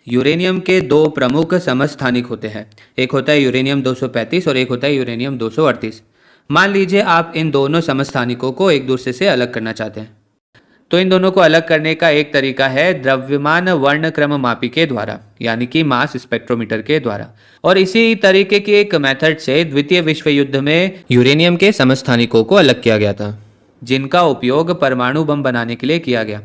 Uranium के दो प्रमुख समस्थानिक होते हैं। एक होता है यूरेनियम 235 और एक होता है यूरेनियम 238। मान लीजिए आप इन दोनों समस्थानिकों को एक दूसरे से अलग करना चाहते हैं। तो इन दोनों को अलग करने का एक तरीका है द्रव्यमान वर्णक्रम मापी के द्वारा, यानी कि मास स्पेक्ट्रोमीटर के द्वारा। और इसी तरीके की एक मेथड से द्वितीय विश्व युद्ध में यूरेनियम के समस्थानिकों को अलग किया गया था, जिनका उपयोग परमाणु बम बनाने के लिए किया गया।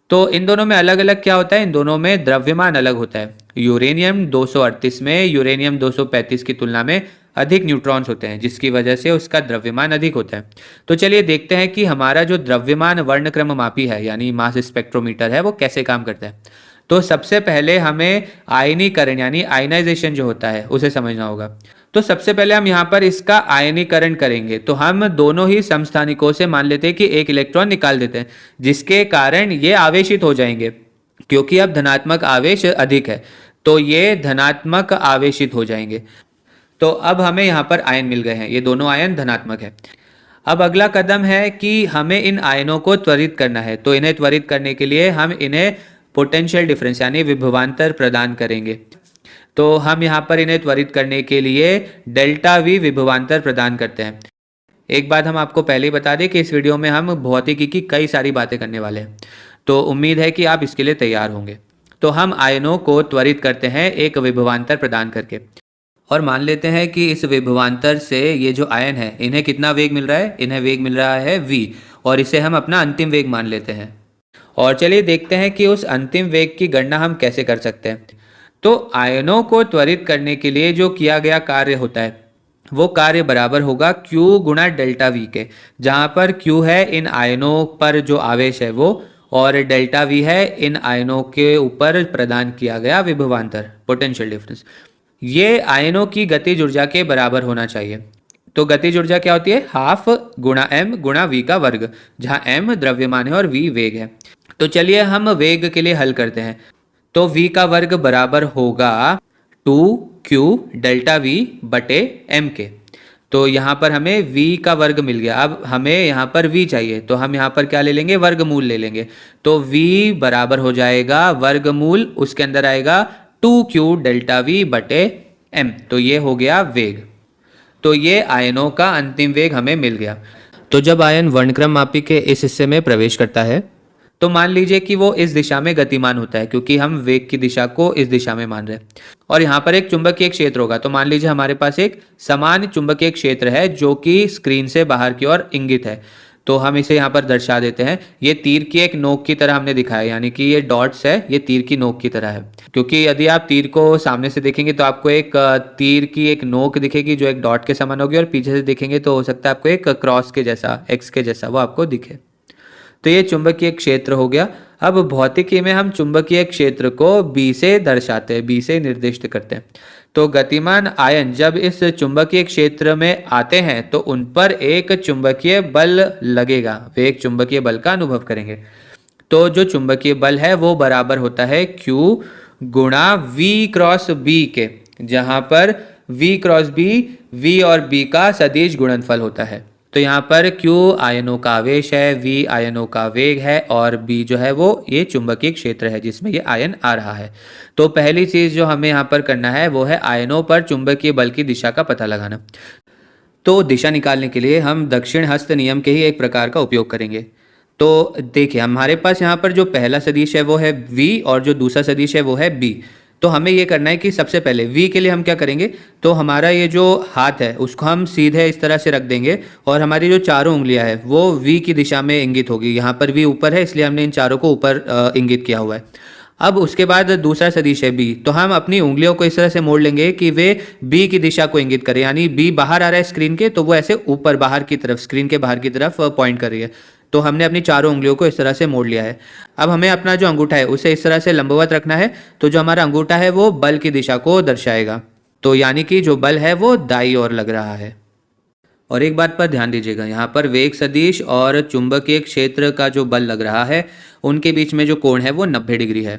तो इन दोनों में अलग अलग क्या होता है, इन दोनों में द्रव्यमान अलग होता है। यूरेनियम 238 में यूरेनियम 235 की तुलना में अधिक न्यूट्रॉन्स होते हैं, जिसकी वजह से उसका द्रव्यमान अधिक होता है। तो चलिए देखते हैं कि हमारा जो द्रव्यमान वर्णक्रम मापी है यानी मास स्पेक्ट्रोमीटर है वो कैसे काम करता है। तो सबसे पहले हमें आयनीकरण यानी आयनाइजेशन जो होता है उसे समझना होगा। तो सबसे पहले हम यहाँ पर इसका आयनीकरण करेंगे। तो हम दोनों ही समस्थानिकों से मान लेते हैं कि एक इलेक्ट्रॉन निकाल देते हैं, जिसके कारण ये आवेशित हो जाएंगे। क्योंकि अब धनात्मक आवेश अधिक है तो ये धनात्मक आवेशित हो जाएंगे। तो अब हमें यहाँ पर आयन मिल गए हैं, ये दोनों आयन धनात्मक है। अब अगला कदम है कि हमें इन आयनों को त्वरित करना है। तो इन्हें त्वरित करने के लिए हम इन्हें पोटेंशियल डिफरेंस यानी विभवांतर प्रदान करेंगे। तो हम यहाँ पर इन्हें त्वरित करने के लिए डेल्टा वी विभवांतर प्रदान करते हैं। एक बात हम आपको पहले ही बता दें कि इस वीडियो में हम भौतिकी की कई सारी बातें करने वाले हैं, तो उम्मीद है कि आप इसके लिए तैयार होंगे। तो हम आयनों को त्वरित करते हैं एक विभवांतर प्रदान करके, और मान लेते हैं कि इस विभवांतर से ये जो आयन है इन्हें कितना वेग मिल रहा है, इन्हें वेग मिल रहा है v, और इसे हम अपना अंतिम वेग मान लेते हैं। और चलिए देखते हैं कि उस अंतिम वेग की गणना हम कैसे कर सकते हैं। तो आयनों को त्वरित करने के लिए जो किया गया कार्य होता है वो कार्य बराबर होगा Q गुणा डेल्टा V के, जहाँ पर Q है इन आयनों पर जो आवेश है वो, और डेल्टा V है इन आयनों के ऊपर प्रदान किया गया विभवांतर पोटेंशियल डिफरेंस। ये आयनों की गतिज ऊर्जा के बराबर होना चाहिए। तो गतिज ऊर्जा क्या होती है, हाफ गुणा m गुणा v का वर्ग, जहाँ m द्रव्यमान है और v वेग है। तो चलिए हम वेग के लिए हल करते हैं। तो v का वर्ग बराबर होगा 2q डेल्टा v बटे m के। तो यहाँ पर हमें v का वर्ग मिल गया। अब हमें यहाँ पर v चाहिए, तो हम यहाँ पर क्या ले लेंगे, वर्गमूल ले लेंगे। तो v बराबर हो जाएगा वर्गमूल, उसके अंदर आएगा 2q डेल्टा v बटे m। तो ये हो गया वेग। तो ये आयनों का अंतिम वेग हमें मिल गया। तो जब आयन वर्णक्रम मापी के इस हिस्से में प्रवेश करता है तो मान लीजिए कि वो इस दिशा में गतिमान होता है, क्योंकि हम वेग की दिशा को इस दिशा में मान रहे हैं। और यहाँ पर एक चुंबकीय क्षेत्र होगा। तो मान लीजिए हमारे पास एक समान चुंबकीय क्षेत्र है जो कि स्क्रीन से बाहर की ओर इंगित है। तो हम इसे यहाँ पर दर्शा देते हैं। ये तीर की एक नोक की तरह हमने दिखाया, यानी कि ये डॉट्स है, ये तीर की नोक की तरह है। क्योंकि यदि आप तीर को सामने से देखेंगे तो आपको एक तीर की एक नोक दिखेगी जो एक डॉट के समान होगी, और पीछे से देखेंगे तो हो सकता है आपको एक क्रॉस के जैसा, एक्स के जैसा वो आपको दिखे। तो ये चुंबकीय क्षेत्र हो गया। अब भौतिकी में हम चुंबकीय क्षेत्र को B से दर्शाते हैं, B से निर्दिष्ट करते हैं। तो गतिमान आयन जब इस चुंबकीय क्षेत्र में आते हैं तो उन पर एक चुंबकीय बल लगेगा, वे एक चुंबकीय बल का अनुभव करेंगे। तो जो चुंबकीय बल है वो बराबर होता है Q गुणा V क्रॉस B के, जहां पर V क्रॉस B V और B का सदिश गुणनफल होता है। तो यहाँ पर Q आयनों का आवेश है, V आयनों का वेग है, और B जो है वो ये चुंबकीय क्षेत्र है जिसमें ये आयन आ रहा है। तो पहली चीज़ जो हमें यहाँ पर करना है वो है आयनों पर चुंबकीय बल की दिशा का पता लगाना। तो दिशा निकालने के लिए हम दक्षिण हस्त नियम के ही एक प्रकार का उपयोग करेंगे। तो देखिए हमारे पास यहाँ पर जो पहला सदिश है वो है V और जो दूसरा सदिश है वो है B। तो हमें ये करना है कि सबसे पहले V के लिए हम क्या करेंगे, तो हमारा ये जो हाथ है उसको हम सीधे इस तरह से रख देंगे, और हमारी जो चारों उंगलियां है वो V की दिशा में इंगित होगी। यहाँ पर V ऊपर है इसलिए हमने इन चारों को ऊपर इंगित किया हुआ है। अब उसके बाद दूसरा सदिश है B, तो हम अपनी उंगलियों को इस तरह से मोड़ लेंगे कि वे B की दिशा को इंगित करें, यानी B बाहर आ रहा है स्क्रीन के तो वो ऐसे ऊपर बाहर की तरफ, स्क्रीन के बाहर की तरफ पॉइंट कर रही है। तो हमने अपनी चारों उंगलियों को इस तरह से मोड़ लिया है। अब हमें अपना जो अंगूठा है उसे इस तरह से लंबवत रखना है। तो जो हमारा अंगूठा है वो बल की दिशा को दर्शाएगा, तो यानी कि जो बल है वो दाईं ओर लग रहा है। और एक बात पर ध्यान दीजिएगा, यहाँ पर वेग सदिश और चुंबकीय क्षेत्र का जो बल लग रहा है उनके बीच में जो कोण है वो 90 डिग्री है।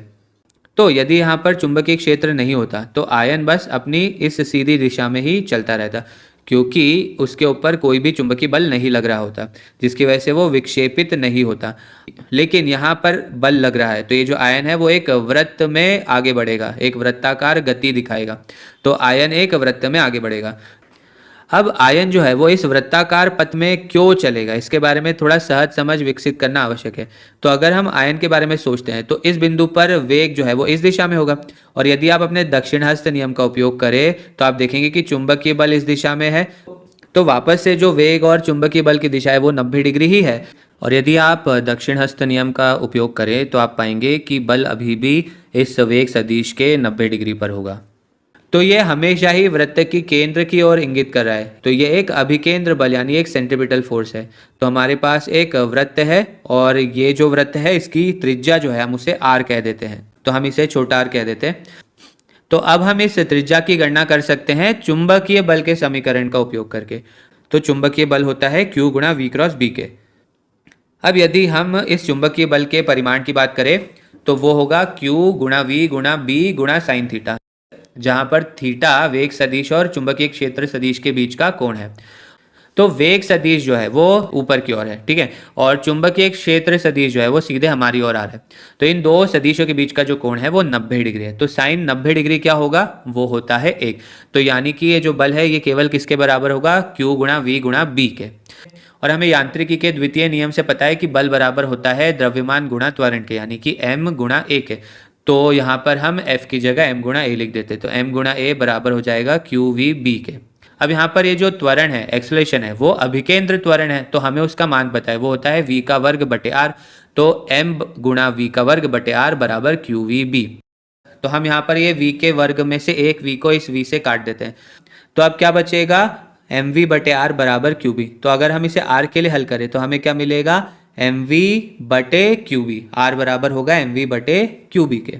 तो यदि यहाँ पर चुंबकीय क्षेत्र नहीं होता तो आयन बस अपनी इस सीधी दिशा में ही चलता रहता, क्योंकि उसके ऊपर कोई भी चुंबकीय बल नहीं लग रहा होता, जिसकी वजह से वो विक्षेपित नहीं होता। लेकिन यहाँ पर बल लग रहा है, तो ये जो आयन है वो एक वृत्त में आगे बढ़ेगा, एक वृत्ताकार गति दिखाएगा। तो आयन एक वृत्त में आगे बढ़ेगा। अब आयन जो है वो इस वृत्ताकार पथ में क्यों चलेगा, इसके बारे में थोड़ा सहज समझ विकसित करना आवश्यक है। तो अगर हम आयन के बारे में सोचते हैं तो इस बिंदु पर वेग जो है वो इस दिशा में होगा, और यदि आप अपने दक्षिण हस्त नियम का उपयोग करें तो आप देखेंगे कि चुंबकीय बल इस दिशा में है, तो वापस से जो वेग और चुंबकीय बल की दिशा है वो 90 डिग्री ही है। और यदि आप दक्षिण हस्त नियम का उपयोग करें तो आप पाएंगे कि बल अभी भी इस वेग सदिश के 90 डिग्री पर होगा। तो ये हमेशा ही वृत्त की केंद्र की ओर इंगित कर रहा है। तो ये एक अभिकेंद्र बल यानी एक सेंट्रीपिटल फोर्स है। तो हमारे पास एक वृत्त है और ये जो वृत्त है इसकी त्रिज्या जो है हम उसे आर कह देते हैं, तो हम इसे छोटा आर कह देते हैं। तो अब हम इस त्रिज्या की गणना कर सकते हैं चुंबकीय बल के समीकरण का उपयोग करके। तो चुंबकीय बल होता है Q गुणा V क्रॉस B के। अब यदि हम इस चुंबकीय बल के परिमाण की बात करें तो वो होगा Q गुणा V गुणा B गुणा साइन थीटा, जहां पर थीटा वेग सदिश और चुंबकीय क्षेत्र सदिश के बीच का कोण है। तो वेग सदिश जो है वो ऊपर की ओर है, ठीक है, और चुंबकीय क्षेत्र सदिश जो है वो सीधे हमारी ओर आ रहा है। तो इन दो सदिशों के बीच का जो कोण है वो 90 डिग्री है। तो साइन 90 डिग्री क्या होगा, वो होता है 1। तो यानी कि ये जो बल है ये केवल किसके बराबर होगा, Q गुणा V गुणा B के। और हमें यांत्रिकी के द्वितीय नियम से पता है कि बल बराबर होता है द्रव्यमान गुणा त्वरण के, यानी कि m गुणा a के। तो यहाँ पर हम F की जगह m गुणा a लिख देते, तो m गुणा a बराबर हो जाएगा QVB के। अब यहाँ पर ये जो त्वरण है, एक्सेलरेशन है, वो अभिकेंद्र त्वरण है, तो हमें उसका मान पता है, वो होता है v का वर्ग बटे r। तो m गुणा v का वर्ग बटे r बराबर QVB। तो हम यहाँ पर ये v के वर्ग में से एक v को इस v से काट देते हैं, तो अब क्या बचेगा, mv बटे r बराबर QB। तो अगर हम इसे r के लिए हल करें तो हमें क्या मिलेगा, mv बटे QB, r बराबर होगा mv बटे QB के।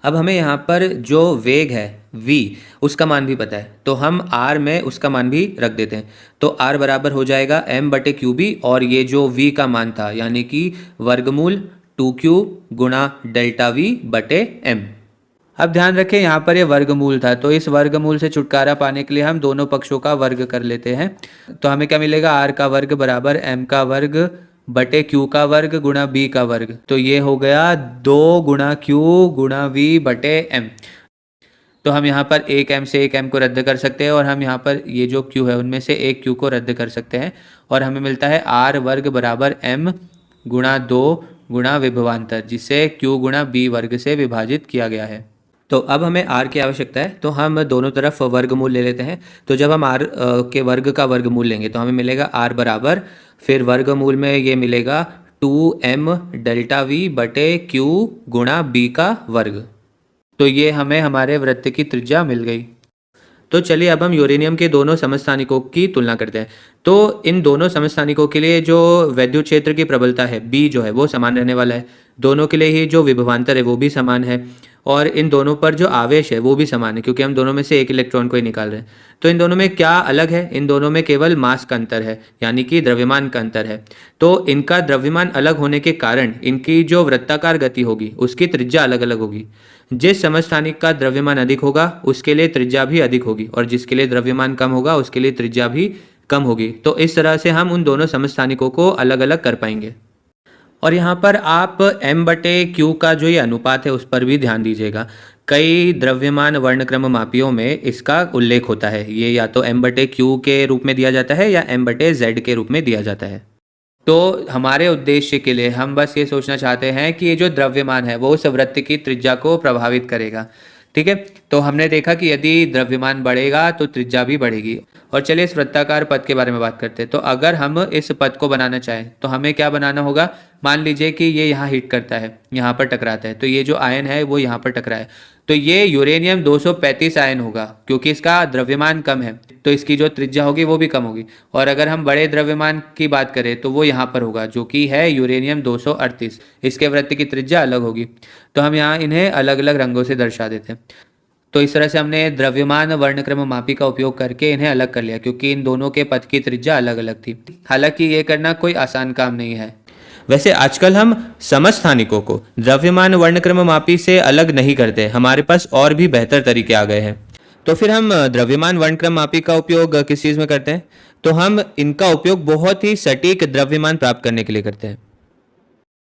अब हमें यहाँ पर जो वेग है v उसका मान भी पता है, तो हम r में उसका मान भी रख देते हैं। तो r बराबर हो जाएगा m बटे QB, और ये जो v का मान था यानी कि वर्गमूल 2q गुणा डेल्टा v बटे m। अब ध्यान रखें यहाँ पर ये वर्गमूल था, तो इस वर्गमूल से छुटकारा पाने के लिए हम दोनों पक्षों का वर्ग कर लेते हैं। तो हमें क्या मिलेगा, r का वर्ग बराबर m का वर्ग बटे Q का वर्ग गुणा B का वर्ग। तो ये हो गया 2 गुणा Q गुणा V बटे M। तो हम यहाँ पर एक m से एक m को रद्द कर सकते हैं, और हम यहाँ पर ये जो Q है उनमें से एक Q को रद्द कर सकते हैं, और हमें मिलता है r वर्ग बराबर m गुणा 2 गुणा विभवांतर, जिसे Q गुणा B वर्ग से विभाजित किया गया है। तो अब हमें r की आवश्यकता है, तो हम दोनों तरफ वर्गमूल ले लेते हैं। तो जब हम r के वर्ग का वर्गमूल लेंगे तो हमें मिलेगा r बराबर, फिर वर्गमूल में ये मिलेगा 2m डेल्टा v बटे Q गुणा B का वर्ग। तो ये हमें हमारे वृत्त की त्रिज्या मिल गई। तो चलिए अब हम यूरेनियम के दोनों समस्थानिकों की तुलना करते हैं। तो इन दोनों समस्थानिकों के लिए जो वैद्युत क्षेत्र की प्रबलता है B जो है वो समान रहने वाला है। दोनों के लिए ही जो विभवांतर है वो भी समान है, और इन दोनों पर जो आवेश है वो भी समान है, क्योंकि हम दोनों में से एक इलेक्ट्रॉन को ही निकाल रहे हैं। तो इन दोनों में क्या अलग है, इन दोनों में केवल मास का अंतर है, यानी कि द्रव्यमान का अंतर है। तो इनका द्रव्यमान अलग होने के कारण इनकी जो वृत्ताकार गति होगी उसकी त्रिज्या अलग अलग होगी। जिस समस्थानिक का द्रव्यमान अधिक होगा उसके लिए त्रिज्या भी अधिक होगी, और जिसके लिए द्रव्यमान कम होगा उसके लिए त्रिज्या भी कम होगी। तो इस तरह से हम उन दोनों समस्थानिकों को अलग अलग कर पाएंगे। और यहाँ पर आप m बटे Q का जो ये अनुपात है उस पर भी ध्यान दीजिएगा। कई द्रव्यमान वर्णक्रम मापियों में इसका उल्लेख होता है, ये या तो m बटे Q के रूप में दिया जाता है या m बटे Z के रूप में दिया जाता है। तो हमारे उद्देश्य के लिए हम बस ये सोचना चाहते हैं कि ये जो द्रव्यमान है वो उस वृत्त की त्रिज्या को प्रभावित करेगा, ठीक है। तो हमने देखा कि यदि द्रव्यमान बढ़ेगा तो त्रिज्या भी बढ़ेगी। और चलिए इस वृत्ताकार पथ के बारे में बात करते हैं। तो अगर हम इस पथ को बनाना चाहें तो हमें क्या बनाना होगा, मान लीजिए कि ये यहाँ हिट करता है, यहाँ पर टकराता है, तो ये जो आयन है वो यहाँ पर टकराए, तो ये यूरेनियम 235 आयन होगा, क्योंकि इसका द्रव्यमान कम है तो इसकी जो त्रिज्या होगी वो भी कम होगी। और अगर हम बड़े द्रव्यमान की बात करें तो वो यहाँ पर होगा, जो कि है यूरेनियम 238, इसके वृत्त की त्रिज्या अलग होगी। तो हम यहाँ इन्हें अलग अलग रंगों से दर्शा देते हैं। तो इस तरह से हमने द्रव्यमान वर्णक्रम मापी का उपयोग करके इन्हें अलग कर लिया, क्योंकि इन दोनों के पथ की त्रिज्या अलग अलग थी। हालांकि ये करना कोई आसान काम नहीं है। वैसे आजकल हम समस्थानिकों को द्रव्यमान वर्णक्रम मापी से अलग नहीं करते, हमारे पास और भी बेहतर तरीके आ गए हैं। तो फिर हम द्रव्यमान वर्णक्रम मापी का उपयोग किस चीज़ में करते हैं? तो हम इनका उपयोग बहुत ही सटीक द्रव्यमान प्राप्त करने के लिए करते हैं।